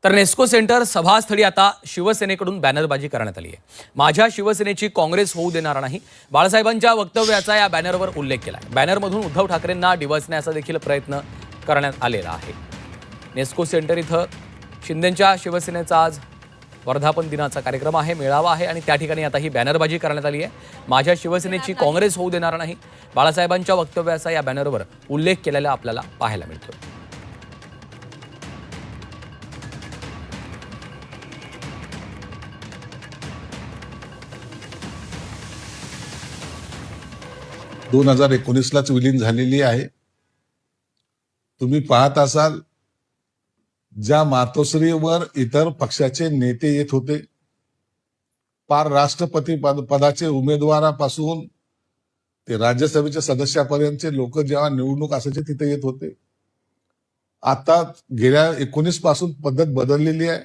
तर नेस्को सेंटर सभास्थळी आता शिवसेनेकडून बॅनरबाजी करण्यात आली आहे। माझ्या शिवसेनेची काँग्रेस होऊ देणार नाही, बाळासाहेबांच्या वक्तव्याचा या बॅनरवर उल्लेख केला आहे। बॅनरमधून उद्धव ठाकरेंना डिवचण्याचा देखील प्रयत्न करण्यात आलेला आहे। नेस्को सेंटर इथं शिंदेंच्या शिवसेनेचा आज वर्धापन दिनाचा कार्यक्रम आहे, मेळावा आहे आणि त्या ठिकाणी आता ही बॅनरबाजी करण्यात आली आहे। माझ्या शिवसेनेची काँग्रेस होऊ देणार नाही, बाळासाहेबांच्या वक्तव्याचा या बॅनरवर उल्लेख केलेला आपल्याला पाहायला मिळतो। 2019लाच विलीन झालेली आहे। तुम्ही पाहत असाल, ज्या मातोश्रीवर इतर पक्षाचे नेते येत होते, पार राष्ट्रपती पदाचे उमेदवारापासून ते राज्यसभेच्या सदस्यापर्यंतचे लोक जेव्हा निवडणूक असायचे तिथे येत होते। आता गेल्या 19 पासून पद्धत बदललेली आहे।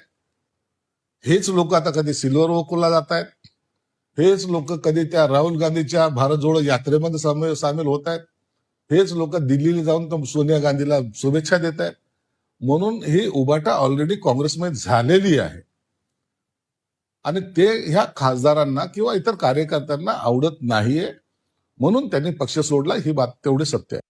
हेच लोक आता कधी सिल्वर वोकला जात आहेत, हेच लोक कधी त्या राहुल गांधीच्या भारत जोडो यात्रेमध्ये सामील होत आहेत, हेच लोक दिल्लीला जाऊन सोनिया गांधीला शुभेच्छा देत आहेत। म्हणून ही उभाटा ऑलरेडी काँग्रेसमध्ये झालेली आहे आणि ते ह्या खासदारांना किंवा इतर कार्यकर्त्यांना आवडत नाहीये, म्हणून त्यांनी पक्ष सोडला। ही बात तेवढे सत्य आहे।